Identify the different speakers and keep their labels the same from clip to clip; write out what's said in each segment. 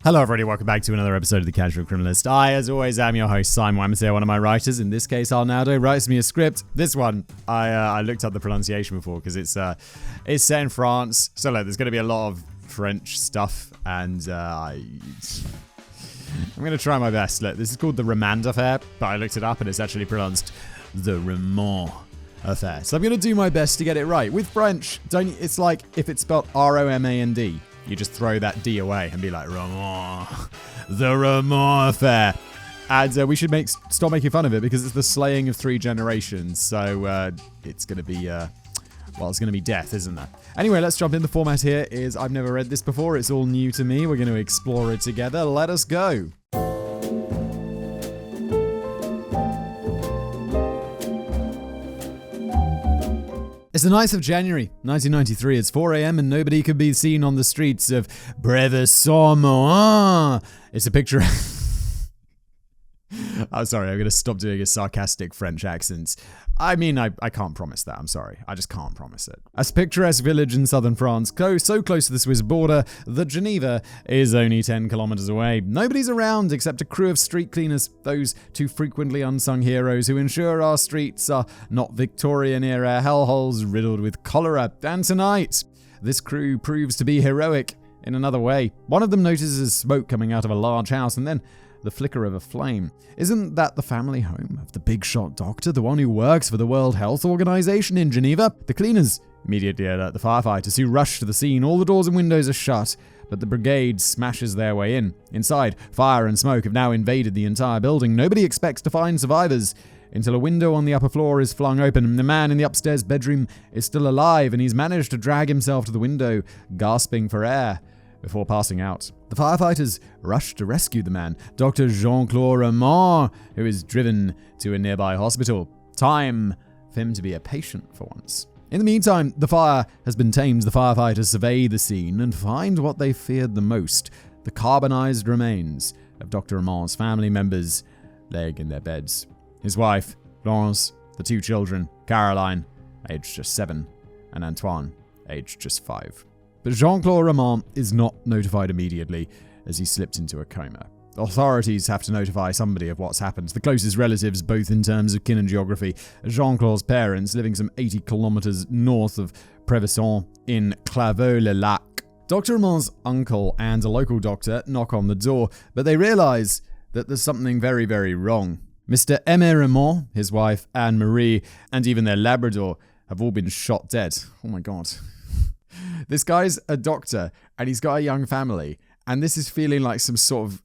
Speaker 1: Hello everybody, welcome back to another episode of The Casual Criminalist. I, as always, am your host, Simon Wamsey, one of my writers. In this case, Arnaldo writes me a script. This one, I looked up the pronunciation before because it's set in France. So look, there's going to be a lot of French stuff, and I'm going to try my best. Look, this is called the Remand Affair, but I looked it up and it's actually pronounced the Remand Affair. So I'm going to do my best to get it right. With French, it's like if it's spelled R-O-M-A-N-D. You just throw that D away and be like, Ramon, the Ramon Affair. And we should stop making fun of it because it's the slaying of 3 generations. So it's going to be, it's going to be death, isn't it? Anyway, let's jump in. The format here is I've never read this before. It's all new to me. We're going to explore it together. Let us go. It's the 9th of January, 1993. It's 4 a.m. and nobody could be seen on the streets of Prévessins-Moens. It's a picture... I'm sorry, I'm going to stop doing a sarcastic French accent. I mean, I can't promise that. I'm sorry. I just can't promise it. A picturesque village in southern France, so close to the Swiss border that Geneva is only 10 kilometers away. Nobody's around except a crew of street cleaners, those 2 frequently unsung heroes who ensure our streets are not Victorian-era hellholes riddled with cholera. And tonight, this crew proves to be heroic in another way. One of them notices smoke coming out of a large house and then the flicker of a flame. Isn't that the family home of the big shot doctor, the one who works for the World Health Organization in Geneva? The cleaners immediately alert the firefighters, who rush to the scene. All the doors and windows are shut, but the brigade smashes their way in. Inside, fire and smoke have now invaded the entire building. Nobody expects to find survivors until a window on the upper floor is flung open. The man in the upstairs bedroom is still alive, and he's managed to drag himself to the window, gasping for air before passing out. The firefighters rush to rescue the man, Dr. Jean-Claude Raymond, who is driven to a nearby hospital. Time for him to be a patient for once. In the meantime, the fire has been tamed. The firefighters survey the scene and find what they feared the most: the carbonized remains of Dr. Raymond's family members laying in their beds. His wife, Florence, the 2 children, Caroline, aged just 7, and Antoine, aged just 5. But Jean-Claude Raymond is not notified immediately as he slipped into a coma. Authorities have to notify somebody of what's happened. The closest relatives, both in terms of kin and geography, Jean-Claude's parents, living some 80 kilometers north of Prévessins in Claveau-le-Lac. Dr. Raymond's uncle and a local doctor knock on the door, but they realize that there's something very, very wrong. Mr. Aimé Raymond, his wife Anne-Marie, and even their Labrador have all been shot dead. Oh my God. This guy's a doctor, and he's got a young family, and this is feeling like some sort of,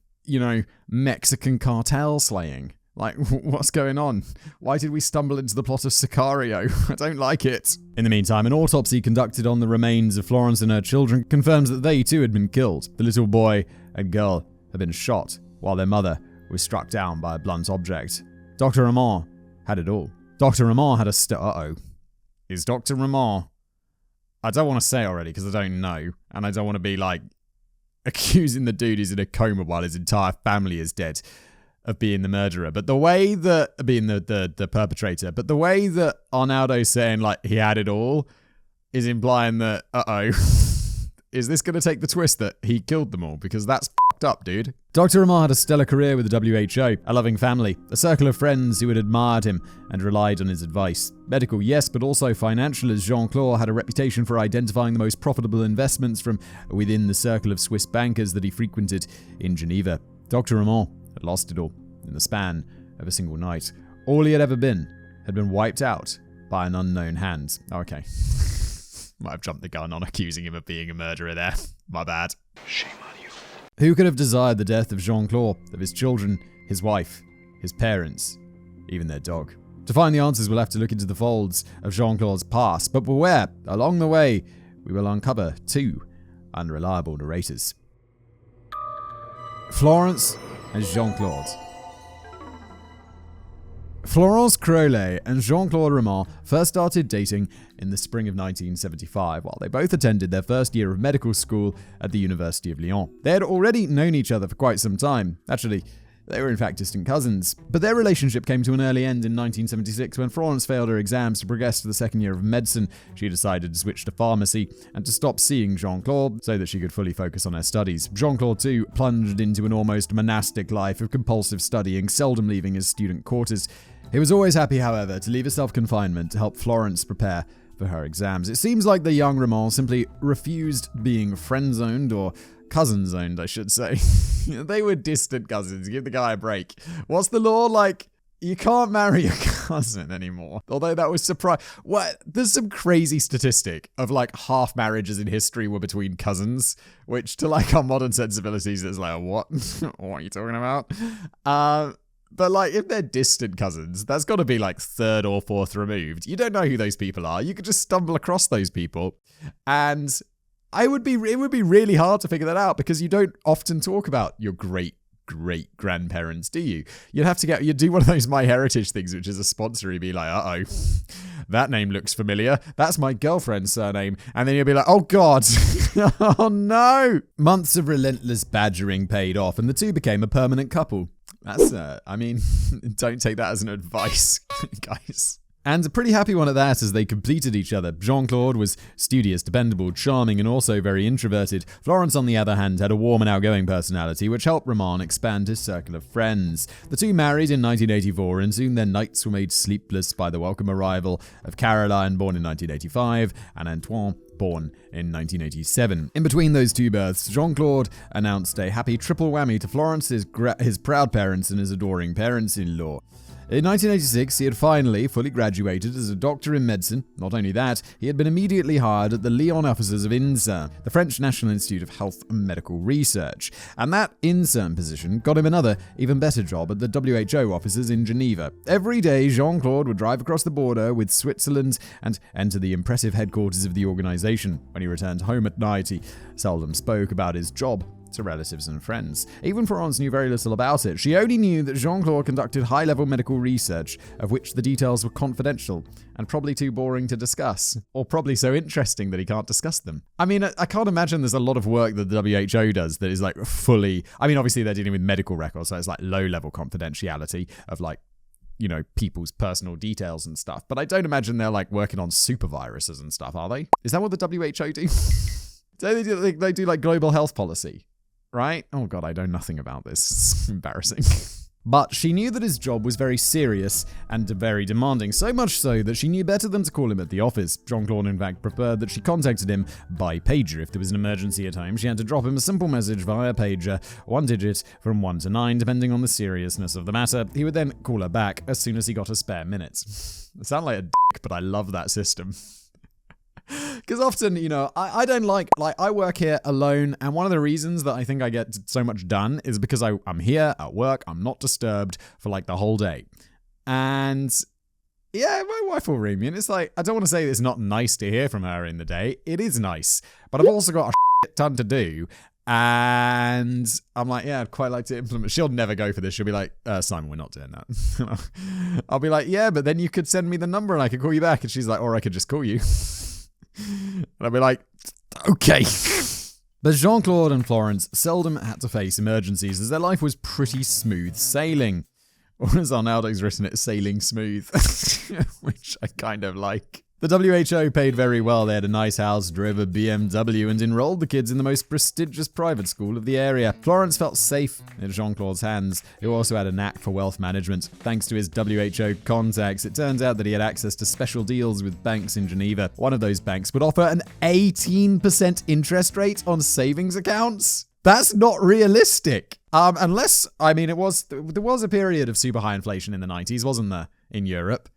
Speaker 1: Mexican cartel slaying. Like, what's going on? Why did we stumble into the plot of Sicario? I don't like it. In the meantime, an autopsy conducted on the remains of Florence and her children confirms that they too had been killed. The little boy and girl had been shot, while their mother was struck down by a blunt object. Dr. Raymond had it all. Dr. Raymond had a Is Dr. Raymond... I don't want to say it already because I don't know, and I don't want to be accusing the dude who's in a coma while his entire family is dead of being the murderer. But the way that being the perpetrator, but the way that Arnaldo's saying he had it all is implying that is this going to take the twist that he killed them all? Because that's fucked up, dude. Dr. Raymond had a stellar career with the WHO, a loving family, a circle of friends who had admired him and relied on his advice. Medical, yes, but also financial, as Jean-Claude had a reputation for identifying the most profitable investments from within the circle of Swiss bankers that he frequented in Geneva. Dr. Raymond had lost it all in the span of a single night. All he had ever been had been wiped out by an unknown hand. Okay. Might have jumped the gun on accusing him of being a murderer there. My bad. Shame on you. Who could have desired the death of Jean-Claude, of his children, his wife, his parents, even their dog? To find the answers, we'll have to look into the folds of Jean-Claude's past. But beware, along the way, we will uncover 2 unreliable narrators. Florence and Jean-Claude. Florence Crowley and Jean-Claude Raymond first started dating in the spring of 1975, while they both attended their first year of medical school at the University of Lyon. They had already known each other for quite some time. Actually, They were in fact distant cousins. But their relationship came to an early end in 1976 when Florence failed her exams to progress to the second year of medicine. She decided to switch to pharmacy and to stop seeing Jean-Claude so that she could fully focus on her studies. Jean-Claude too plunged into an almost monastic life of compulsive studying, seldom leaving his student quarters. He was always happy, however, to leave a self-confinement to help Florence prepare for her exams. It seems like the young Ramon simply refused being friend-zoned, or cousin-zoned, I should say. They were distant cousins. Give the guy a break. What's the law? Like, you can't marry your cousin anymore. Although that was surprising. What? There's some crazy statistic of like half marriages in history were between cousins, which to like our modern sensibilities is like, what? What are you talking about? But like, if they're distant cousins, that's got to be like third or fourth removed. You don't know who those people are. You could just stumble across those people, and it would be really hard to figure that out because you don't often talk about your great grandparents, do you? You'd do one of those MyHeritage things, which is a sponsor. You'd be like, uh-oh, that name looks familiar. That's my girlfriend's surname. And then you'll be like, oh God, oh no. Months of relentless badgering paid off, and the two became a permanent couple. That's, don't take that as an advice, guys. And a pretty happy one at that as they completed each other. Jean-Claude was studious, dependable, charming, and also very introverted. Florence, on the other hand, had a warm and outgoing personality, which helped Ramon expand his circle of friends. The two married in 1984, and soon their nights were made sleepless by the welcome arrival of Caroline, born in 1985, and Antoine, born in 1987. In between those two births, Jean-Claude announced a happy triple whammy to Florence, his proud parents, and his adoring parents-in-law. In 1986, he had finally fully graduated as a doctor in medicine. Not only that, he had been immediately hired at the Lyon offices of INSERM, the French National Institute of Health and Medical Research. And that INSERM position got him another, even better job at the WHO offices in Geneva. Every day, Jean-Claude would drive across the border with Switzerland and enter the impressive headquarters of the organization. When he returned home at night, he seldom spoke about his job to relatives and friends. Even Florence knew very little about it. She only knew that Jean-Claude conducted high-level medical research, of which the details were confidential and probably too boring to discuss, or probably so interesting that he can't discuss them. I mean, I can't imagine there's a lot of work that the WHO does that is like fully, obviously they're dealing with medical records, so it's like low-level confidentiality of like, people's personal details and stuff. But I don't imagine they're like working on super viruses and stuff, are they? Is that what the WHO do? They do like global health policy. Right? Oh God, I know nothing about this. It's embarrassing. But she knew that his job was very serious and very demanding, so much so that she knew better than to call him at the office. Jean-Claude, in fact, preferred that she contacted him by pager. If there was an emergency at home, she had to drop him a simple message via pager, one digit from 1 to 9, depending on the seriousness of the matter. He would then call her back as soon as he got a spare minute. I sound like a dick, but I love that system. Because often, I don't like I work here alone, and one of the reasons that I think I get so much done is because I'm here at work, I'm not disturbed for like the whole day. And yeah, my wife will ring me, and it's like, I don't want to say it's not nice to hear from her in the day. It is nice, but I've also got a shit ton to do. And I'm like, yeah, I'd quite like to implement. She'll never go for this. She'll be like, Simon, we're not doing that. I'll be like, yeah, but then you could send me the number and I could call you back. And she's like, or I could just call you. And I'll be like, okay. But Jean-Claude and Florence seldom had to face emergencies as their life was pretty smooth sailing. Or as Arnaldo's written it, sailing smooth, which I kind of like. The WHO paid very well. They had a nice house, drove a BMW, and enrolled the kids in the most prestigious private school of the area. Florence felt safe in Jean-Claude's hands, who also had a knack for wealth management. Thanks to his WHO contacts, it turns out that he had access to special deals with banks in Geneva. One of those banks would offer an 18% interest rate on savings accounts. That's not realistic. There was a period of super high inflation in the 90s, wasn't there, in Europe?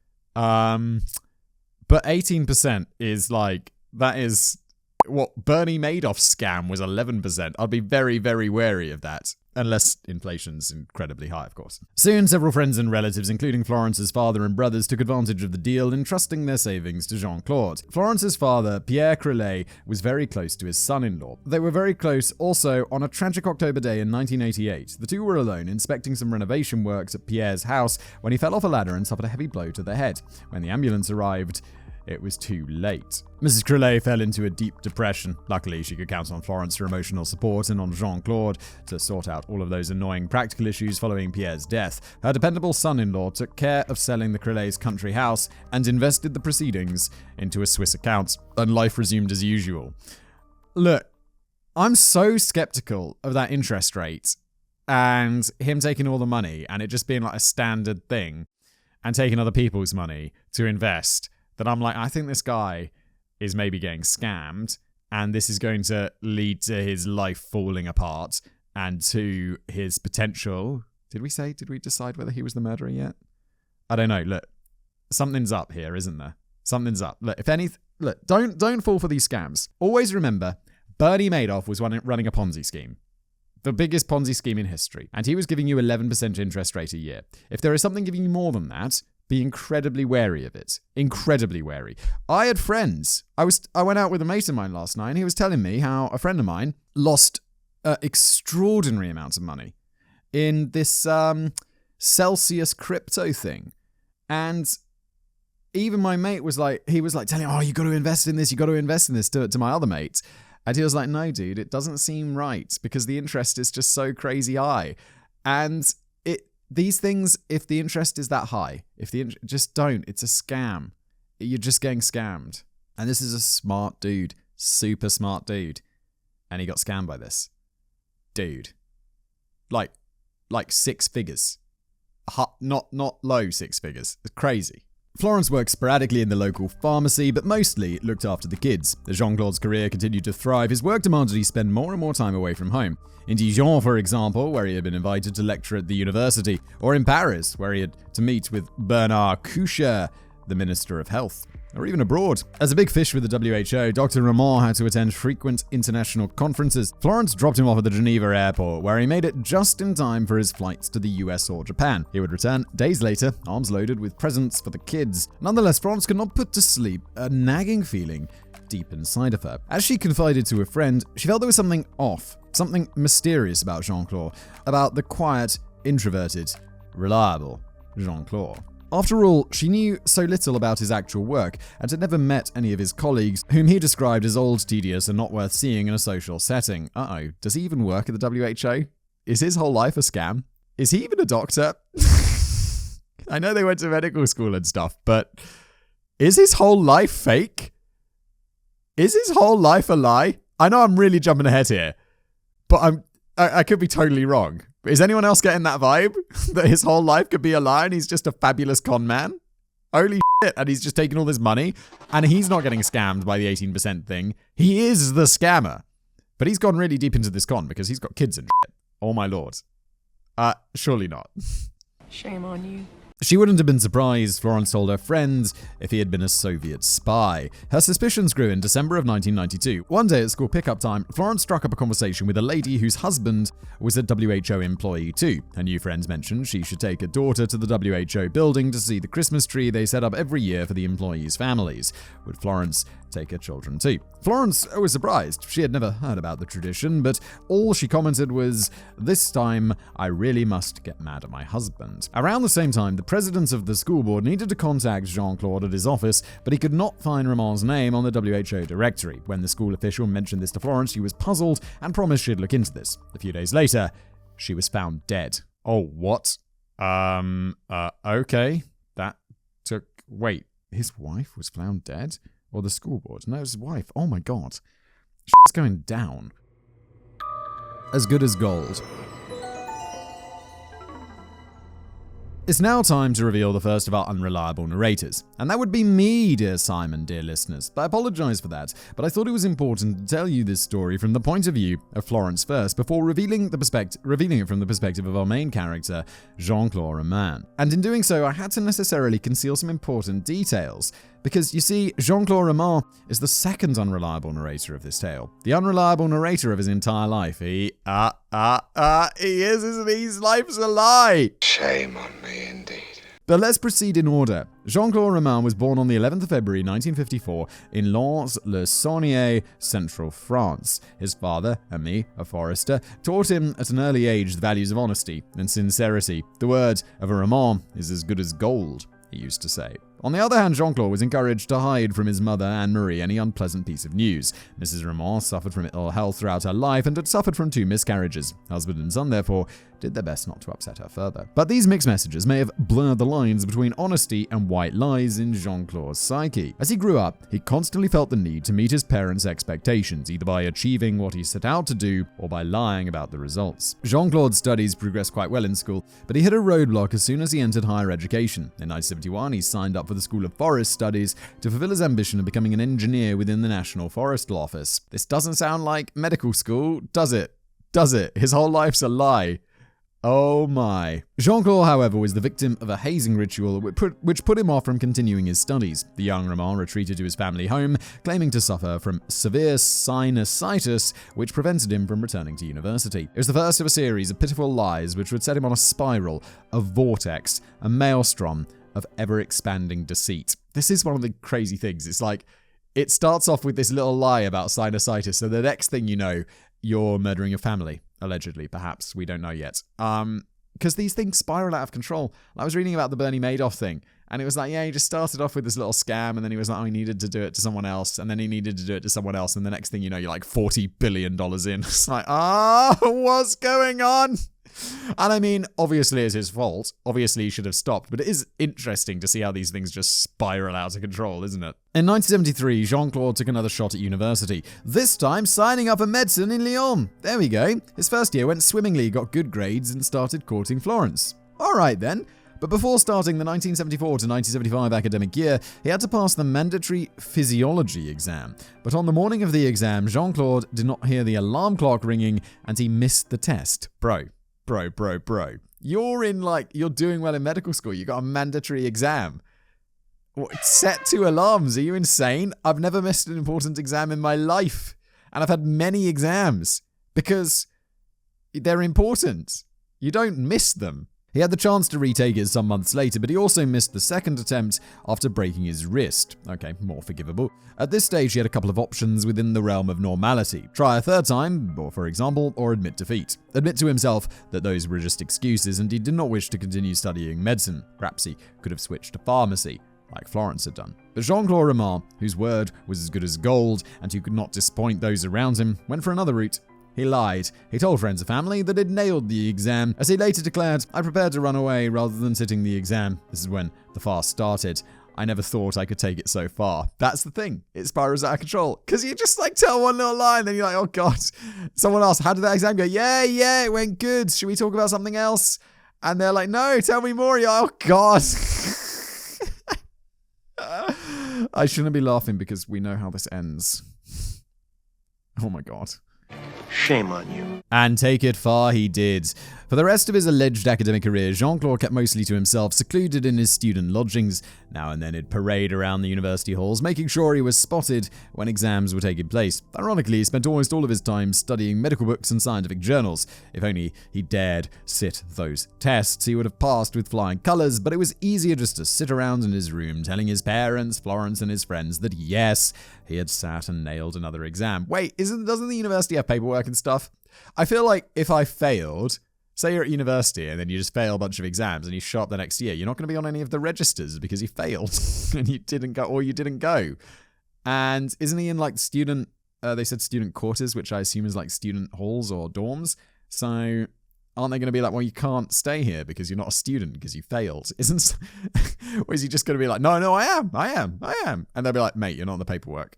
Speaker 1: But 18% is like, that is what Bernie Madoff's scam was 11%. I'd be very, very wary of that. Unless inflation's incredibly high, of course. Soon, several friends and relatives, including Florence's father and brothers, took advantage of the deal, entrusting their savings to Jean-Claude. Florence's father, Pierre Crelet, was very close to his son-in-law. They were very close also on a tragic October day in 1988. The two were alone, inspecting some renovation works at Pierre's house, when he fell off a ladder and suffered a heavy blow to the head. When the ambulance arrived, it was too late. Mrs. Crillet fell into a deep depression. Luckily, she could count on Florence for emotional support and on Jean-Claude to sort out all of those annoying practical issues following Pierre's death. Her dependable son-in-law took care of selling the Crillets' country house and invested the proceedings into a Swiss account, and life resumed as usual. Look, I'm so skeptical of that interest rate and him taking all the money and it just being like a standard thing and taking other people's money to invest, that I'm like, I think this guy is maybe getting scammed and this is going to lead to his life falling apart and to his potential. Did we decide whether he was the murderer yet? I don't know. Look, something's up here, isn't there? Something's up. Look, don't fall for these scams. Always remember, Bernie Madoff was running a Ponzi scheme. The biggest Ponzi scheme in history. And he was giving you 11% interest rate a year. If there is something giving you more than that, be incredibly wary of it. Incredibly wary. I had friends. I went out with a mate of mine last night and he was telling me how a friend of mine lost extraordinary amounts of money in this Celsius crypto thing. And even my mate was like telling him, oh, you got to invest in this to my other mates. And he was like, no, dude, it doesn't seem right because the interest is just so crazy high. And these things, if the interest is that high, just don't. It's a scam. You're just getting scammed. And this is a smart dude, super smart dude. And he got scammed by this. Dude. Like 6 figures. Not low 6 figures. It's crazy. Florence worked sporadically in the local pharmacy, but mostly looked after the kids. As Jean-Claude's career continued to thrive, his work demanded he spend more and more time away from home. In Dijon, for example, where he had been invited to lecture at the university, or in Paris, where he had to meet with Bernard Kouchner, the Minister of Health, or even abroad. As a big fish with the WHO, Dr. Ramon had to attend frequent international conferences. Florence dropped him off at the Geneva airport, where he made it just in time for his flights to the US or Japan. He would return days later, arms loaded with presents for the kids. Nonetheless, Florence could not put to sleep a nagging feeling deep inside of her. As she confided to a friend, she felt there was something off, something mysterious about Jean-Claude, about the quiet, introverted, reliable Jean-Claude. After all, she knew so little about his actual work and had never met any of his colleagues, whom he described as old, tedious, and not worth seeing in a social setting. Uh-oh, does he even work at the WHO? Is his whole life a scam? Is he even a doctor? I know they went to medical school and stuff, but is his whole life fake? Is his whole life a lie? I know I'm really jumping ahead here, but I could be totally wrong. Is anyone else getting that vibe? That his whole life could be a lie and he's just a fabulous con man? Holy shit, and he's just taking all this money and he's not getting scammed by the 18% thing. He is the scammer. But he's gone really deep into this con because he's got kids and shit. Oh my lord. Surely not.
Speaker 2: Shame on you.
Speaker 1: She wouldn't have been surprised, Florence told her friends, if he had been a Soviet spy. Her suspicions grew in December of 1992. One day at school pickup time, Florence struck up a conversation with a lady whose husband was a WHO employee too. Her new friends mentioned she should take her daughter to the WHO building to see the Christmas tree they set up every year for the employees' families. Would Florence take her children too? Florence was surprised. She had never heard about the tradition, but all she commented was, "This time, I really must get mad at my husband." Around the same time, the president of the school board needed to contact Jean-Claude at his office, but he could not find Ramon's name on the WHO directory. When the school official mentioned this to Florence, she was puzzled and promised she'd look into this. A few days later, she was found dead. Oh, what? Okay. Wait, his wife was found dead? Or the school board? No, his wife. Oh my god. Shit's going down. As good as gold. It's now time to reveal the first of our unreliable narrators. And that would be me, dear Simon, dear listeners. I apologize for that, but I thought it was important to tell you this story from the point of view of Florence first, before revealing it from the perspective of our main character, Jean-Claude Roman. And in doing so, I had to necessarily conceal some important details. Because, you see, Jean-Claude Roman is the second unreliable narrator of this tale. The unreliable narrator of his entire life. He is, isn't he? His life's a lie.
Speaker 3: Shame on me, indeed.
Speaker 1: But let's proceed in order. Jean-Claude Roman was born on the 11th of February 1954 in Lens-le-Saunier, central France. His father, Ami, a forester, taught him at an early age the values of honesty and sincerity. The word of a Roman is as good as gold, he used to say. On the other hand, Jean-Claude was encouraged to hide from his mother, Anne-Marie, any unpleasant piece of news. Mrs. Ramon suffered from ill health throughout her life and had suffered from 2 miscarriages. Husband and son, therefore, did their best not to upset her further. But these mixed messages may have blurred the lines between honesty and white lies in Jean-Claude's psyche. As he grew up, he constantly felt the need to meet his parents' expectations, either by achieving what he set out to do or by lying about the results. Jean-Claude's studies progressed quite well in school, but he hit a roadblock as soon as he entered higher education. In 1971, he signed up for the School of Forest Studies to fulfill his ambition of becoming an engineer within the National Forest Office. This doesn't sound like medical school, does it? Does it? His whole life's a lie. Oh my. Jean-Claude, however, was the victim of a hazing ritual which put him off from continuing his studies. The young Ramon retreated to his family home, claiming to suffer from severe sinusitis, which prevented him from returning to university. It was the first of a series of pitiful lies which would set him on a spiral, a vortex, a maelstrom of ever-expanding deceit. This is one of the crazy things. It's like, it starts off with this little lie about sinusitis, so the next thing you know, you're murdering your family. Allegedly, perhaps. We don't know yet. Because these things spiral out of control. I was reading about the Bernie Madoff thing, and it was like, yeah, he just started off with this little scam, and then he was like, oh, he needed to do it to someone else, and then he needed to do it to someone else, and the next thing you know, you're like $40 billion in. It's like, what's going on? And I mean, obviously it's his fault. Obviously he should have stopped, but it is interesting to see how these things just spiral out of control, isn't it? In 1973, Jean-Claude took another shot at university, this time signing up for medicine in Lyon. There we go. His first year went swimmingly, got good grades, and started courting Florence. Alright then. But before starting the 1974 to 1975 academic year, he had to pass the mandatory physiology exam. But on the morning of the exam, Jean-Claude did not hear the alarm clock ringing, and he missed the test. Bro. You're doing well in medical school. You got a mandatory exam. Set 2 alarms. Are you insane? I've never missed an important exam in my life. And I've had many exams because they're important. You don't miss them. He had the chance to retake it some months later, but he also missed the second attempt after breaking his wrist. Okay, more forgivable. At this stage, he had a couple of options within the realm of normality. Try a third time, or for example, or admit defeat. Admit to himself that those were just excuses and he did not wish to continue studying medicine. Perhaps he could have switched to pharmacy, like Florence had done. But Jean-Claude Ramon, whose word was as good as gold and who could not disappoint those around him, went for another route. He lied. He told friends and family that he'd nailed the exam, as he later declared, I prepared to run away rather than sitting the exam. This is when the farce started. I never thought I could take it so far. That's the thing. It spirals out of control. Because you just tell one little lie and then you're like, oh God. Someone else, how did that exam go? Yeah, it went good. Should we talk about something else? And they're like, no, tell me more. You're like, oh God. I shouldn't be laughing because we know how this ends. Oh my God.
Speaker 4: Shame on you.
Speaker 1: And take it far he did. For the rest of his alleged academic career, Jean-Claude kept mostly to himself, secluded in his student lodgings. Now and then he'd parade around the university halls, making sure he was spotted when exams were taking place. Ironically, he spent almost all of his time studying medical books and scientific journals. If only he dared sit those tests, he would have passed with flying colours, but it was easier just to sit around in his room, telling his parents, Florence, and his friends that yes, he had sat and nailed another exam. Wait, doesn't the university have paperwork and stuff? I feel like if I failed, say you're at university and then you just fail a bunch of exams and you show up the next year, you're not going to be on any of the registers because you failed and you didn't go. And isn't he in like student, they said student quarters, which I assume is like student halls or dorms. So aren't they going to be like, well, you can't stay here because you're not a student because you failed? Or is he just going to be like, no, I am. And they'll be like, mate, you're not on the paperwork.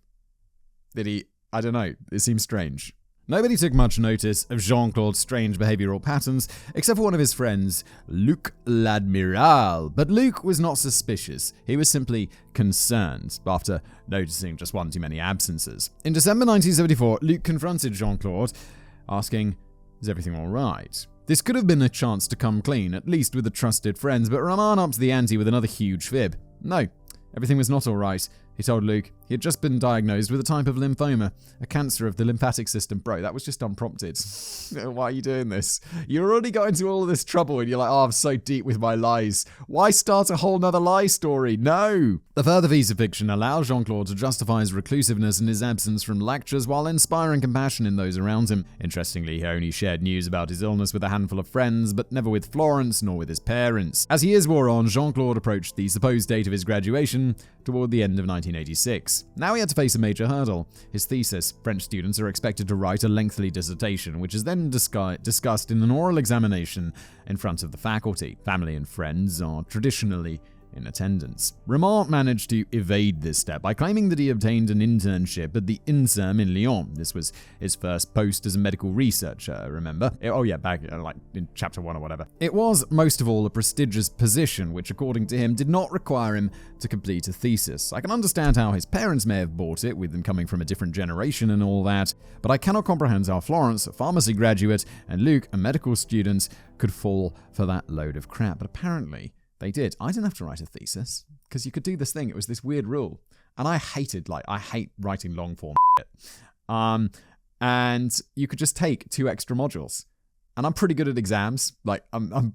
Speaker 1: Did he? I don't know. It seems strange. Nobody took much notice of Jean-Claude's strange behavioral patterns, except for one of his friends, Luc l'Admiral. But Luc was not suspicious. He was simply concerned after noticing just one too many absences. In December 1974, Luc confronted Jean-Claude, asking, is everything all right? This could have been a chance to come clean, at least with the trusted friends, but Ramon upped the ante with another huge fib. No, everything was not all right. He told Luc He had just been diagnosed with a type of lymphoma, a cancer of the lymphatic system. Bro, that was just unprompted. Why are you doing this? You already got into all of this trouble and you're like, oh, I'm so deep with my lies. Why start a whole nother lie story? No! The further piece of fiction allows Jean-Claude to justify his reclusiveness and his absence from lectures while inspiring compassion in those around him. Interestingly, he only shared news about his illness with a handful of friends, but never with Florence nor with his parents. As years wore on, Jean-Claude approached the supposed date of his graduation toward the end of 1986. Now he had to face a major hurdle. His thesis. French students are expected to write a lengthy dissertation, which is then discussed in an oral examination in front of the faculty. Family and friends are traditionally in attendance. Ramon managed to evade this step by claiming that he obtained an internship at the INSERM in Lyon. This was his first post as a medical researcher, remember? Back like in chapter 1 or whatever. It was, most of all, a prestigious position, which according to him did not require him to complete a thesis. I can understand how his parents may have bought it, with them coming from a different generation and all that, but I cannot comprehend how Florence, a pharmacy graduate, and Luke, a medical student, could fall for that load of crap. But apparently they did. I didn't have to write a thesis because you could do this thing. It was this weird rule. And I hate writing long form shit. And you could just take 2 extra modules. And I'm pretty good at exams. Like I'm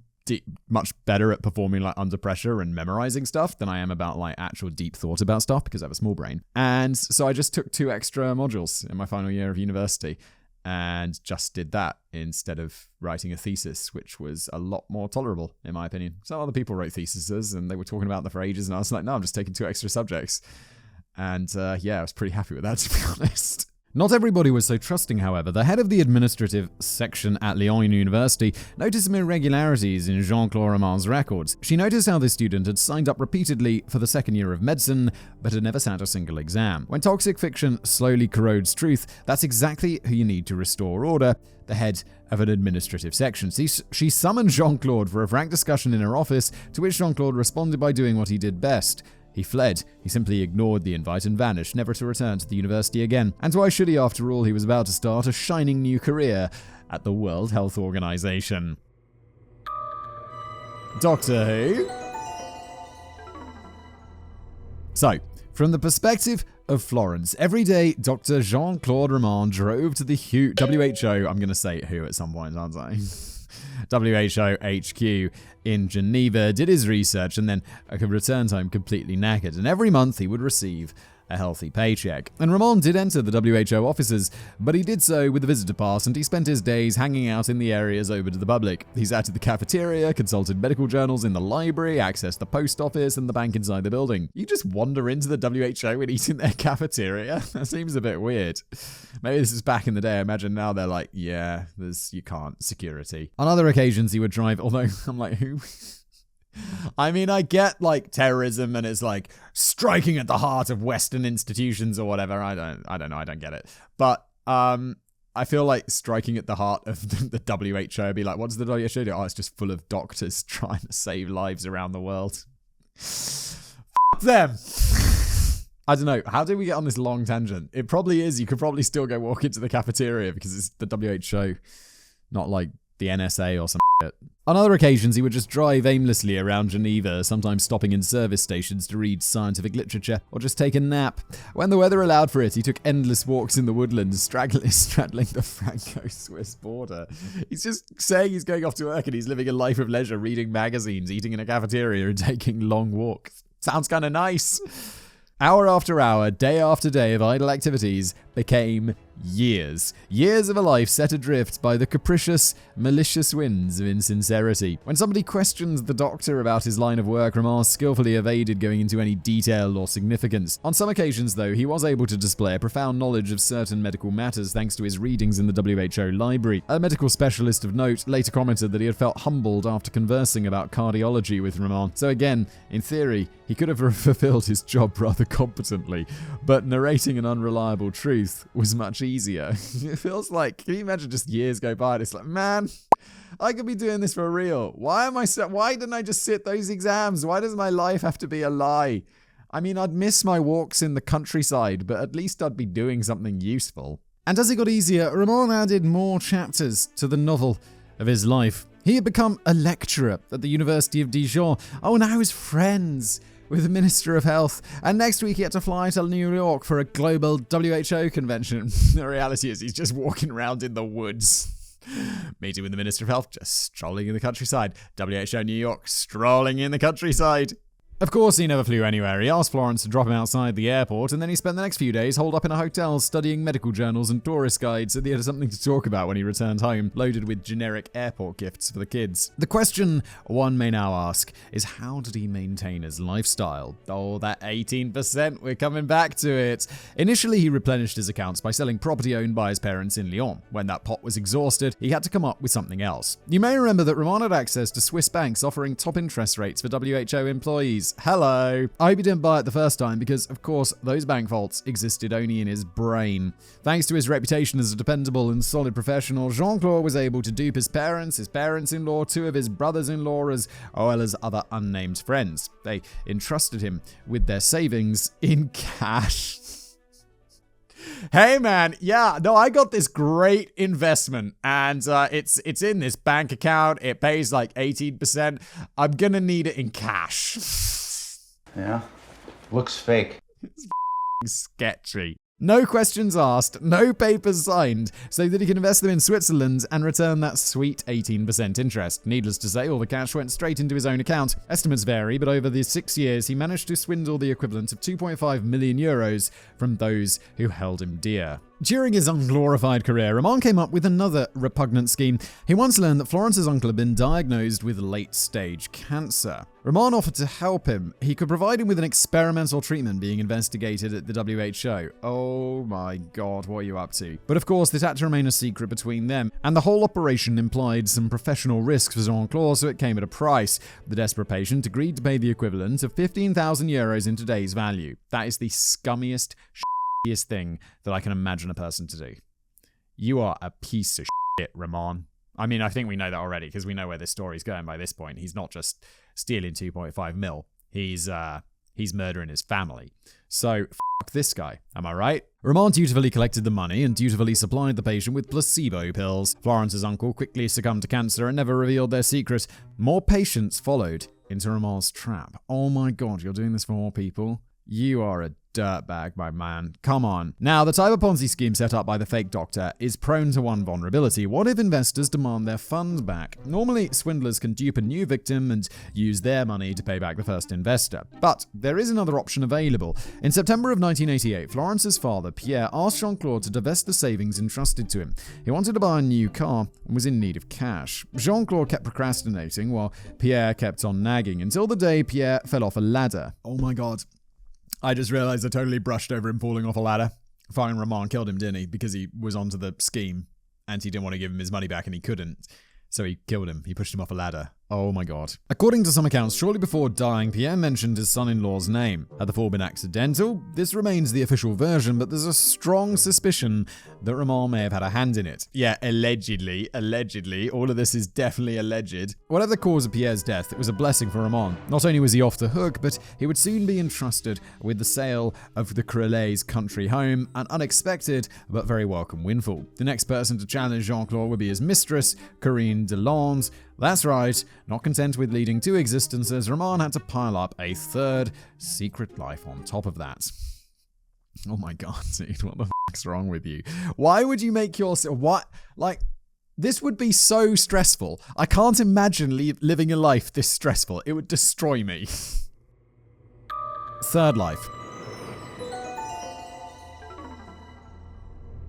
Speaker 1: much better at performing like under pressure and memorizing stuff than I am about like actual deep thought about stuff because I have a small brain. And so I just took 2 extra modules in my final year of university and just did that instead of writing a thesis, which was a lot more tolerable, in my opinion. Some other people wrote theses, and they were talking about them for ages, and I was like, no, I'm just taking 2 extra subjects. And I was pretty happy with that, to be honest. Not everybody was so trusting, however. The head of the administrative section at Lyon University noticed some irregularities in Jean-Claude Ramon's records. She noticed how this student had signed up repeatedly for the second year of medicine, but had never sat a single exam. When toxic fiction slowly corrodes truth, that's exactly who you need to restore order: the head of an administrative section. She summoned Jean-Claude for a frank discussion in her office, to which Jean-Claude responded by doing what he did best. He fled. He simply ignored the invite and vanished, never to return to the university again. And why should he, after all? He was about to start a shining new career at the World Health Organization. Doctor Who? So, from the perspective of Florence, every day Dr. Jean-Claude Ramon drove to the WHO, I'm going to say WHO at some point, aren't I? WHO HQ in Geneva, did his research, and then could return home completely knackered. And every month he would receive a healthy paycheck. And Ramon did enter the WHO offices, but he did so with a visitor pass, and he spent his days hanging out in the areas open to the public. He sat at the cafeteria, consulted medical journals in the library, accessed the post office and the bank inside the building. You just wander into the WHO and eat in their cafeteria? That seems a bit weird. Maybe this is back in the day. I imagine now they're like, yeah, you can't, security. On other occasions he would drive, although I'm like, who? I mean, I get like terrorism and it's like striking at the heart of Western institutions or whatever. I don't know. I don't get it. But I feel like striking at the heart of the WHO would be like, what does the WHO do? Oh, it's just full of doctors trying to save lives around the world. F them. I don't know. How did we get on this long tangent? It probably is. You could probably still go walk into the cafeteria because it's the WHO, not like the NSA or some shit. On other occasions, he would just drive aimlessly around Geneva, sometimes stopping in service stations to read scientific literature or just take a nap. When the weather allowed for it, he took endless walks in the woodlands, straddling the Franco-Swiss border. He's just saying he's going off to work and he's living a life of leisure, reading magazines, eating in a cafeteria, and taking long walks. Sounds kind of nice. Hour after hour, day after day of idle activities became years. Years of a life set adrift by the capricious, malicious winds of insincerity. When somebody questioned the doctor about his line of work, Ramon skillfully evaded going into any detail or significance. On some occasions, though, he was able to display a profound knowledge of certain medical matters thanks to his readings in the WHO library. A medical specialist of note later commented that he had felt humbled after conversing about cardiology with Ramon. So again, in theory, he could have fulfilled his job rather competently, but narrating an unreliable truth was much easier. It feels like, can you imagine just years go by and it's like, man, I could be doing this for real. Why didn't I just sit those exams? Why does my life have to be a lie? I mean, I'd miss my walks in the countryside, but at least I'd be doing something useful. And as it got easier, Ramon added more chapters to the novel of his life. He had become a lecturer at the University of Dijon. Oh, now his friends with the Minister of Health. And next week he had to fly to New York for a global WHO convention. The reality is he's just walking around in the woods. Meeting with the Minister of Health, just strolling in the countryside. WHO New York, strolling in the countryside. Of course, he never flew anywhere. He asked Florence to drop him outside the airport, and then he spent the next few days holed up in a hotel studying medical journals and tourist guides so that he had something to talk about when he returned home, loaded with generic airport gifts for the kids. The question one may now ask is, how did he maintain his lifestyle? Oh, that 18%, we're coming back to it. Initially, he replenished his accounts by selling property owned by his parents in Lyon. When that pot was exhausted, he had to come up with something else. You may remember that Roman had access to Swiss banks offering top interest rates for WHO employees. Hello. I hope he didn't buy it the first time because, of course, those bank vaults existed only in his brain. Thanks to his reputation as a dependable and solid professional, Jean-Claude was able to dupe his parents-in-law, two of his brothers-in-law, as well as other unnamed friends. They entrusted him with their savings in cash. Hey man, yeah, no, I got this great investment and it's in this bank account. It pays like 18%. I'm gonna need it in cash.
Speaker 5: Yeah, looks fake.
Speaker 1: It's sketchy. No questions asked, no papers signed, so that he can invest them in Switzerland and return that sweet 18% interest. Needless to say, all the cash went straight into his own account. Estimates vary, but over the 6 years, he managed to swindle the equivalent of 2.5 million euros from those who held him dear. During his unglorified career, Roman came up with another repugnant scheme. He once learned that Florence's uncle had been diagnosed with late-stage cancer. Roman offered to help him. He could provide him with an experimental treatment being investigated at the WHO. Oh my god, what are you up to? But of course, this had to remain a secret between them, and the whole operation implied some professional risks for Jean-Claude, so it came at a price. The desperate patient agreed to pay the equivalent of 15,000 euros in today's value. That is the scummiest, thing that I can imagine a person to do. You are a piece of shit, Roman. I mean, I think we know that already because we know where this story's going by this point. He's not just stealing 2.5 mil. He's murdering his family. So, fuck this guy. Am I right? Roman dutifully collected the money and dutifully supplied the patient with placebo pills. Florence's uncle quickly succumbed to cancer and never revealed their secret. More patients followed into Roman's trap. Oh my god, you're doing this for more people? You are a dirtbag, my man. Come on. Now, the type of Ponzi scheme set up by the fake doctor is prone to one vulnerability. What if investors demand their funds back? Normally, swindlers can dupe a new victim and use their money to pay back the first investor. But there is another option available. In September of 1988, Florence's father, Pierre, asked Jean-Claude to divest the savings entrusted to him. He wanted to buy a new car and was in need of cash. Jean-Claude kept procrastinating while Pierre kept on nagging until the day Pierre fell off a ladder. Oh my god. I just realized I totally brushed over him falling off a ladder. Fucking Roman killed him, didn't he? Because he was onto the scheme and he didn't want to give him his money back and he couldn't. So he killed him. He pushed him off a ladder. Oh my god. According to some accounts, shortly before dying, Pierre mentioned his son-in-law's name. Had the fall been accidental? This remains the official version, but there's a strong suspicion that Roman may have had a hand in it. Yeah, allegedly. All of this is definitely alleged. Whatever the cause of Pierre's death, it was a blessing for Roman. Not only was he off the hook, but he would soon be entrusted with the sale of the Crelets' country home, an unexpected but very welcome windfall. The next person to challenge Jean-Claude would be his mistress, Corinne Delange. That's right, not content with leading two existences, Roman had to pile up a third secret life on top of that. Oh my god, dude, what the fuck's wrong with you? Why would you make yourself... What? Like, this would be so stressful. I can't imagine living a life this stressful. It would destroy me. Third life.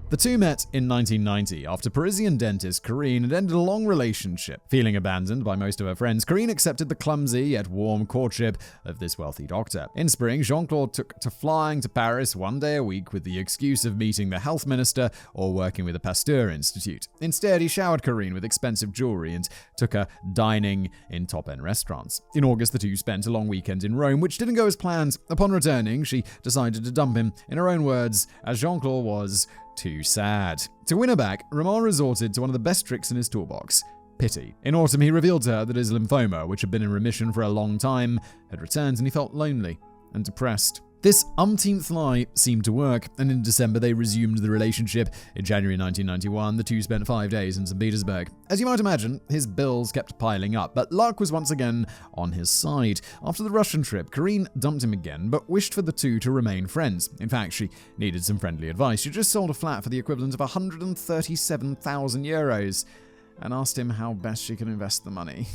Speaker 1: The two met in 1990 after Parisian dentist Corinne had ended a long relationship. Feeling abandoned by most of her friends, Corinne accepted the clumsy yet warm courtship of this wealthy doctor. In spring, Jean-Claude took to flying to Paris one day a week with the excuse of meeting the health minister or working with the Pasteur Institute. Instead, he showered Corinne with expensive jewelry and took her dining in top-end restaurants. In August, the two spent a long weekend in Rome, which didn't go as planned. Upon returning, she decided to dump him. In her own words, as Jean-Claude was too sad. To win her back, Roman resorted to one of the best tricks in his toolbox: pity. In autumn, he revealed to her that his lymphoma, which had been in remission for a long time, had returned and he felt lonely and depressed. This umpteenth lie seemed to work, and in December they resumed the relationship. In January 1991, the two spent 5 days in St. Petersburg. As you might imagine, his bills kept piling up, but luck was once again on his side. After the Russian trip, Karine dumped him again, but wished for the two to remain friends. In fact, she needed some friendly advice. She just sold a flat for the equivalent of 137,000 euros and asked him how best she could invest the money.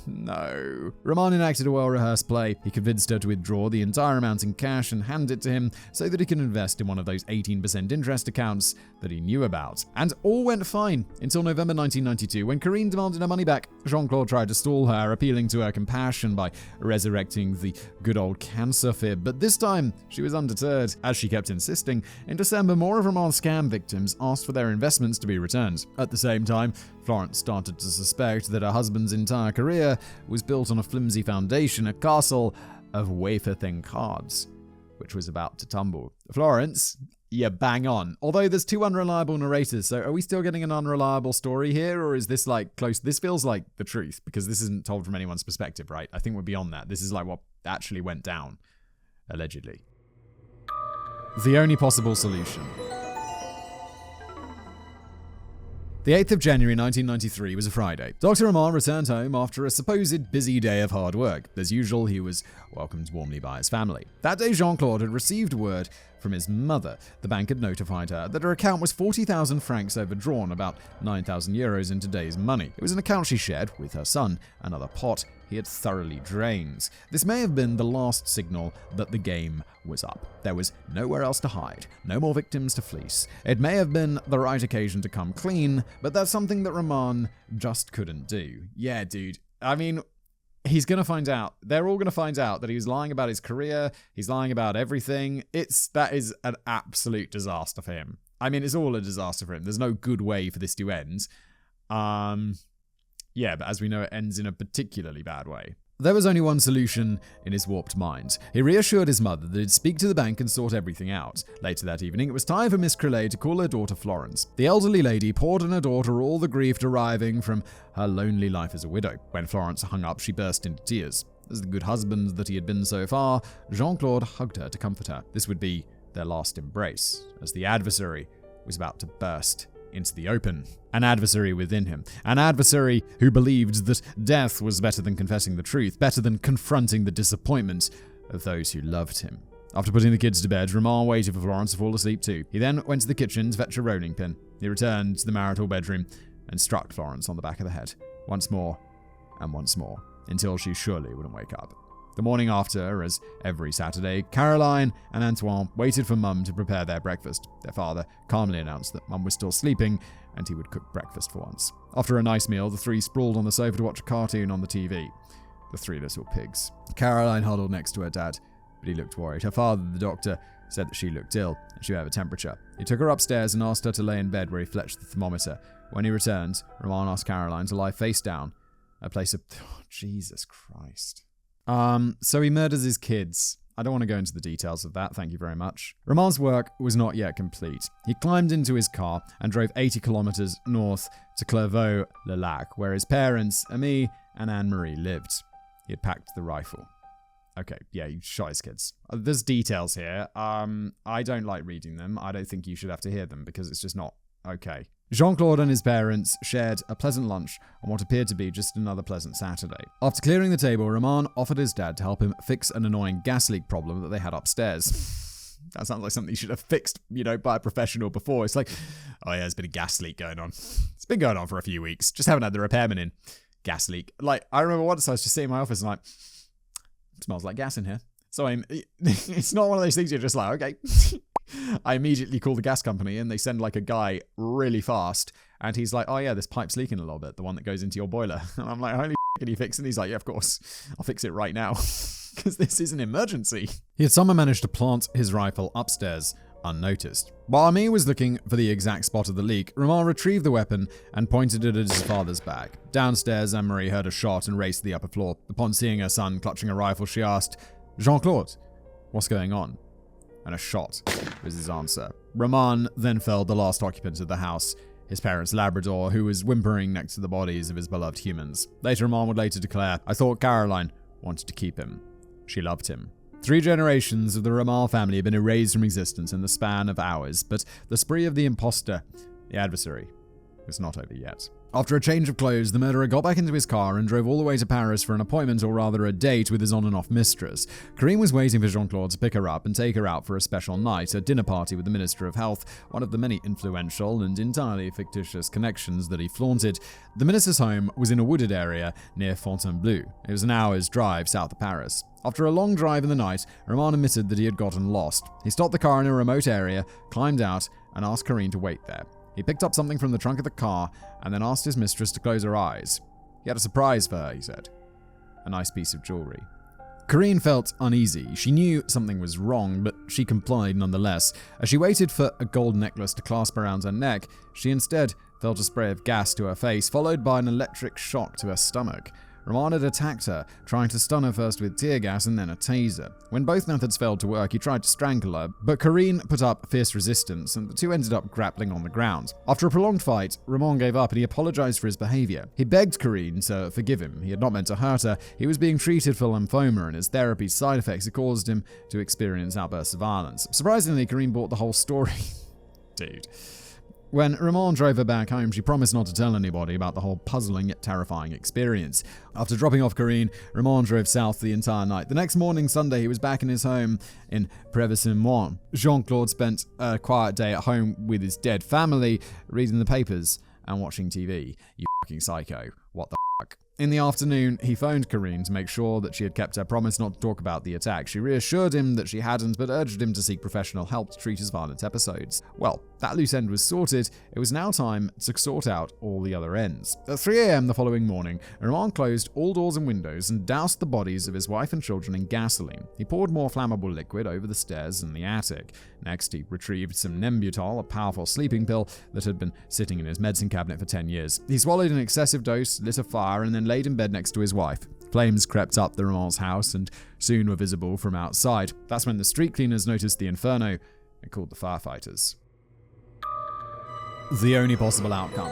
Speaker 1: No. Roman enacted a well-rehearsed play. He convinced her to withdraw the entire amount in cash and hand it to him so that he could invest in one of those 18% interest accounts that he knew about. And all went fine until November 1992, when Karine demanded her money back. Jean-Claude tried to stall her, appealing to her compassion by resurrecting the good old cancer fib, but this time she was undeterred. As she kept insisting, in December, more of Roman's scam victims asked for their investments to be returned. At the same time, Florence started to suspect that her husband's entire career was built on a flimsy foundation, a castle of wafer-thin cards, which was about to tumble. Florence, yeah, bang on. Although there's two unreliable narrators, so are we still getting an unreliable story here, or is this like close? This feels like the truth, because this isn't told from anyone's perspective, right? I think we're beyond that. This is like what actually went down, allegedly. The only possible solution. The 8th of January 1993 was a Friday. Dr. Roman returned home after a supposed busy day of hard work. As usual, he was welcomed warmly by his family. That day, Jean-Claude had received word from his mother. The bank had notified her that her account was 40,000 francs overdrawn, about 9,000 euros in today's money. It was an account she shared with her son, another pot he had thoroughly drained. This may have been the last signal that the game was up. There was nowhere else to hide, no more victims to fleece. It may have been the right occasion to come clean, but that's something that Roman just couldn't do. Yeah, dude. I mean, he's going to find out. They're all going to find out that he was lying about his career. He's lying about everything. That is an absolute disaster for him. I mean, it's all a disaster for him. There's no good way for this to end. Yeah, but as we know, it ends in a particularly bad way. There was only one solution in his warped mind. He reassured his mother that he'd speak to the bank and sort everything out. Later that evening, it was time for Miss Crellet to call her daughter Florence. The elderly lady poured on her daughter all the grief deriving from her lonely life as a widow. When Florence hung up, she burst into tears. As the good husband that he had been so far, Jean-Claude hugged her to comfort her. This would be their last embrace, as the adversary was about to burst into the open. An adversary within him. An adversary who believed that death was better than confessing the truth, better than confronting the disappointment of those who loved him. After putting the kids to bed, Roman waited for Florence to fall asleep too. He then went to the kitchen to fetch a rolling pin. He returned to the marital bedroom and struck Florence on the back of the head. Once more, and once more, until she surely wouldn't wake up. The morning after, as every Saturday, Caroline and Antoine waited for Mum to prepare their breakfast. Their father calmly announced that Mum was still sleeping and he would cook breakfast for once. After a nice meal, the three sprawled on the sofa to watch a cartoon on the TV. The three little pigs. Caroline huddled next to her dad, but he looked worried. Her father, the doctor, said that she looked ill and she would have a temperature. He took her upstairs and asked her to lay in bed where he fletched the thermometer. When he returned, Roman asked Caroline to lie face down, a place of... Oh, Jesus Christ. So he murders his kids. I don't want to go into the details of that, thank you very much. Roman's work was not yet complete. He climbed into his car and drove 80 kilometers north to Clairvaux-le-Lac, where his parents, Ami and Anne-Marie, lived. He had packed the rifle. Okay, yeah, he shot his kids. There's details here. I don't like reading them. I don't think you should have to hear them because it's just not okay. Jean-Claude and his parents shared a pleasant lunch on what appeared to be just another pleasant Saturday. After clearing the table, Roman offered his dad to help him fix an annoying gas leak problem that they had upstairs. That sounds like something you should have fixed, by a professional before. It's like, oh yeah, there's been a gas leak going on. It's been going on for a few weeks. Just haven't had the repairman in. Gas leak. Like, I remember once I was just sitting in my office and it smells like gas in here. So it's not one of those things you're just like, okay. I immediately call the gas company and they send like a guy really fast and he's like, oh yeah, this pipe's leaking a little bit, the one that goes into your boiler. And I'm like, holy can you fix it? And he's like, yeah, of course, I'll fix it right now because this is an emergency. He had somehow managed to plant his rifle upstairs unnoticed. While Ami was looking for the exact spot of the leak, Roman retrieved the weapon and pointed it at his father's back. Downstairs, Anne-Marie heard a shot and raced to the upper floor. Upon seeing her son clutching a rifle, she asked, Jean-Claude, what's going on? And a shot was his answer. Roman then felled the last occupant of the house, his parents' Labrador, who was whimpering next to the bodies of his beloved humans. Later, Roman would later declare, I thought Caroline wanted to keep him. She loved him. 3 generations of the Ramal family had been erased from existence in the span of hours, but the spree of the imposter, the adversary, was not over yet. After a change of clothes, the murderer got back into his car and drove all the way to Paris for an appointment, or rather a date, with his on and off mistress. Corinne was waiting for Jean-Claude to pick her up and take her out for a special night, a dinner party with the Minister of Health, one of the many influential and entirely fictitious connections that he flaunted. The minister's home was in a wooded area near Fontainebleau. It was an hour's drive south of Paris. After a long drive in the night, Roman admitted that he had gotten lost. He stopped the car in a remote area, climbed out, and asked Corinne to wait there. He picked up something from the trunk of the car and then asked his mistress to close her eyes. He had a surprise for her, he said. A nice piece of jewelry. Corinne felt uneasy. She knew something was wrong, but she complied nonetheless. As she waited for a gold necklace to clasp around her neck, she instead felt a spray of gas to her face, followed by an electric shock to her stomach. Roman had attacked her, trying to stun her first with tear gas and then a taser. When both methods failed to work, he tried to strangle her, but Corinne put up fierce resistance, and the two ended up grappling on the ground. After a prolonged fight, Roman gave up and he apologized for his behavior. He begged Corinne to forgive him. He had not meant to hurt her. He was being treated for lymphoma, and his therapy's side effects had caused him to experience outbursts of violence. Surprisingly, Corinne bought the whole story. Dude. When Roman drove her back home, she promised not to tell anybody about the whole puzzling yet terrifying experience. After dropping off Corinne, Roman drove south the entire night. The next morning, Sunday, he was back in his home in Prévessins-Moens. Jean-Claude spent a quiet day at home with his dead family, reading the papers and watching TV. You fucking psycho. What the fuck? In the afternoon, he phoned Corinne to make sure that she had kept her promise not to talk about the attack. She reassured him that she hadn't, but urged him to seek professional help to treat his violent episodes. Well, that loose end was sorted. It was now time to sort out all the other ends. At 3 a.m. the following morning, Roman closed all doors and windows and doused the bodies of his wife and children in gasoline. He poured more flammable liquid over the stairs in the attic. Next, he retrieved some Nembutal, a powerful sleeping pill that had been sitting in his medicine cabinet for 10 years. He swallowed an excessive dose, lit a fire, and then laid in bed next to his wife. Flames crept up the Roman's house and soon were visible from outside. That's when the street cleaners noticed the inferno and called the firefighters. The only possible outcome.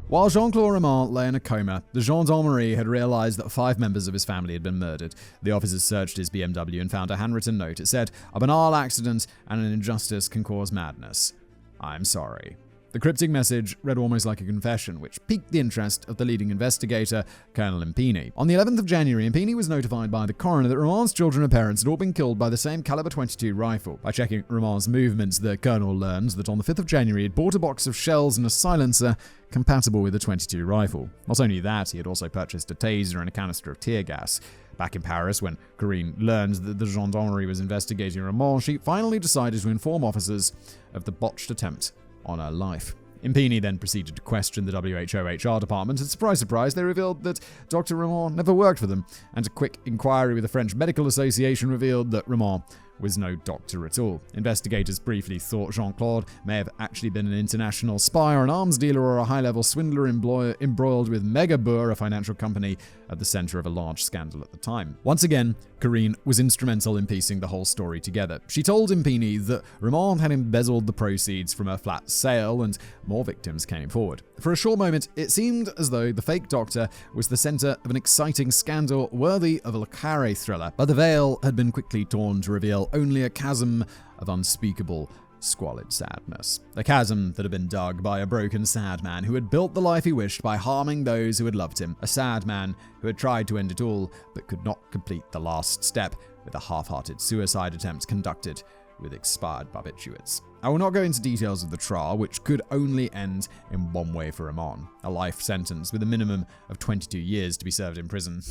Speaker 1: While Jean-Claude Roman lay in a coma, the gendarmerie had realized that 5 members of his family had been murdered. The officers searched his BMW and found a handwritten note. It said, "A banal accident and an injustice can cause madness. I'm sorry." The cryptic message read almost like a confession, which piqued the interest of the leading investigator, Colonel Impini. On the 11th of January, Impini was notified by the coroner that Roman's children and parents had all been killed by the same caliber .22 rifle. By checking Roman's movements, the colonel learned that on the 5th of January, he had bought a box of shells and a silencer compatible with the .22 rifle. Not only that, he had also purchased a taser and a canister of tear gas. Back in Paris, when Corinne learned that the gendarmerie was investigating Roman, she finally decided to inform officers of the botched attempt on her life. Impini then proceeded to question the WHO HR department, and surprise, surprise, they revealed that Dr. Roman never worked for them, and a quick inquiry with the French Medical Association revealed that Roman was no doctor at all. Investigators briefly thought Jean-Claude may have actually been an international spy or an arms dealer or a high-level swindler embroiled with Megabur, a financial company at the center of a large scandal at the time. Once again, Corinne was instrumental in piecing the whole story together. She told Impini that Roman had embezzled the proceeds from her flat sale, and more victims came forward. For a short moment, it seemed as though the fake doctor was the center of an exciting scandal worthy of a Le Carré thriller, but the veil had been quickly torn to reveal only a chasm of unspeakable, squalid sadness. A chasm that had been dug by a broken sad man who had built the life he wished by harming those who had loved him. A sad man who had tried to end it all, but could not complete the last step with a half-hearted suicide attempt conducted with expired barbiturates. I will not go into details of the trial, which could only end in one way for Roman: a life sentence with a minimum of 22 years to be served in prison.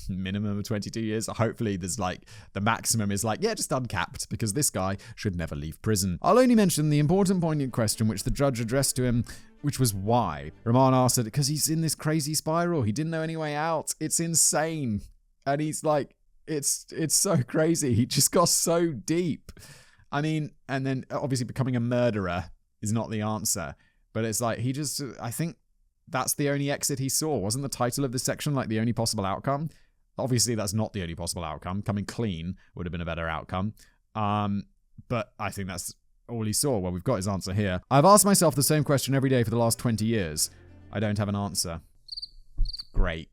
Speaker 1: Minimum of 22 years. Hopefully there's the maximum is just uncapped, because this guy should never leave prison. I'll only mention the important poignant question which the judge addressed to him, which was why. Roman asked it because he's in this crazy spiral. He didn't know any way out. It's insane. And he's it's so crazy. He just got so deep. I mean, and then obviously becoming a murderer is not the answer, but it's I think that's the only exit he saw. Wasn't the title of this section the only possible outcome? Obviously, that's not the only possible outcome. Coming clean would have been a better outcome. But I think that's all he saw. Well, we've got his answer here. I've asked myself the same question every day for the last 20 years. I don't have an answer. Great. Great.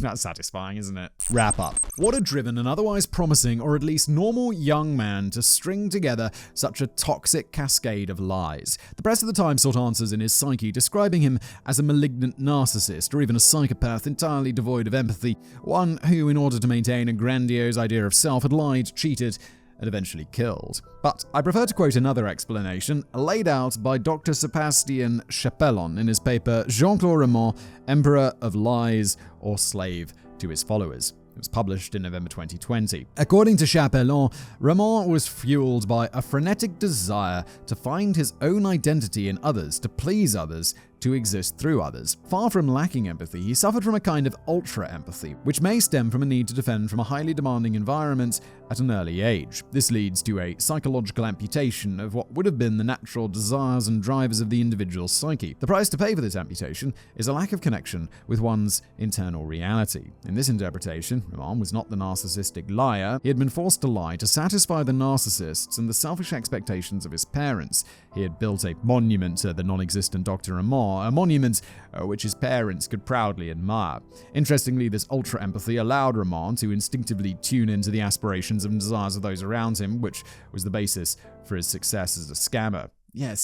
Speaker 1: That's satisfying, isn't it? Wrap up. What had driven an otherwise promising, or at least normal, young man to string together such a toxic cascade of lies? The press at the time sought answers in his psyche, describing him as a malignant narcissist, or even a psychopath entirely devoid of empathy, one who, in order to maintain a grandiose idea of self, had lied, cheated, and eventually killed. But I prefer to quote another explanation, laid out by Dr. Sebastian Chapelon in his paper Jean-Claude Roman, Emperor of Lies or Slave to His Followers. It was published in November 2020. According to Chapelon, Roman was fueled by a frenetic desire to find his own identity in others, to please others, to exist through others. Far from lacking empathy, he suffered from a kind of ultra-empathy, which may stem from a need to defend from a highly demanding environment at an early age. This leads to a psychological amputation of what would have been the natural desires and drivers of the individual's psyche. The price to pay for this amputation is a lack of connection with one's internal reality. In this interpretation, Roman was not the narcissistic liar. He had been forced to lie to satisfy the narcissists and the selfish expectations of his parents. He had built a monument to the non-existent Dr. Roman, a monument which his parents could proudly admire. Interestingly, this ultra-empathy allowed Roman to instinctively tune into the aspirations and desires of those around him, which was the basis for his success as a scammer. Yeah,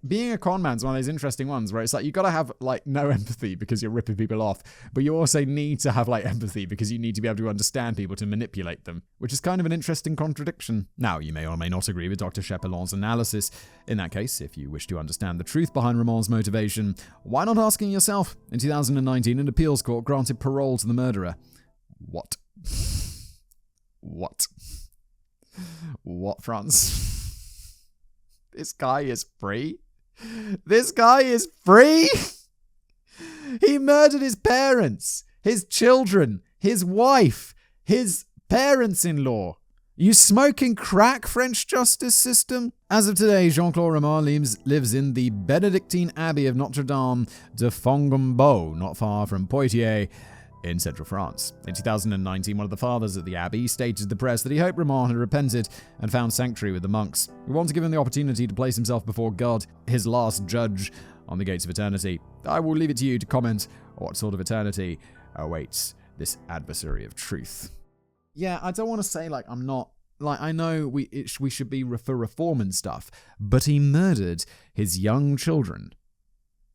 Speaker 1: being a con man's one of those interesting ones where it's like you gotta have no empathy because you're ripping people off, but you also need to have empathy because you need to be able to understand people to manipulate them, which is kind of an interesting contradiction. Now, you may or may not agree with Dr. Chapelon's analysis. In that case, if you wish to understand the truth behind Roman's motivation, why not asking yourself? In 2019, an appeals court granted parole to the murderer. What? What? What, France? This guy is free? This guy is free? He murdered his parents, his children, his wife, his parents-in-law. You smoking crack, French justice system? As of today, Jean-Claude Roman lives in the Benedictine Abbey of Notre-Dame de Fontainebleau, not far from Poitiers, in central France. In 2019, one of the fathers at the abbey stated to the press that he hoped Roman had repented and found sanctuary with the monks. We want to give him the opportunity to place himself before God, his last judge on the gates of eternity. I will leave it to you to comment on what sort of eternity awaits this adversary of truth. Yeah, I don't want to say I'm not, I know we should be for reform and stuff, but he murdered his young children.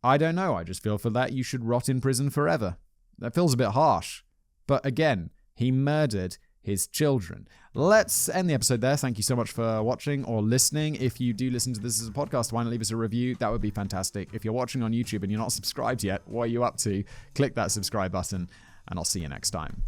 Speaker 1: I don't know, I just feel for that you should rot in prison forever. That feels a bit harsh. But again, he murdered his children. Let's end the episode there. Thank you so much for watching or listening. If you do listen to this as a podcast, why not leave us a review? That would be fantastic. If you're watching on YouTube and you're not subscribed yet, what are you up to? Click that subscribe button, and I'll see you next time.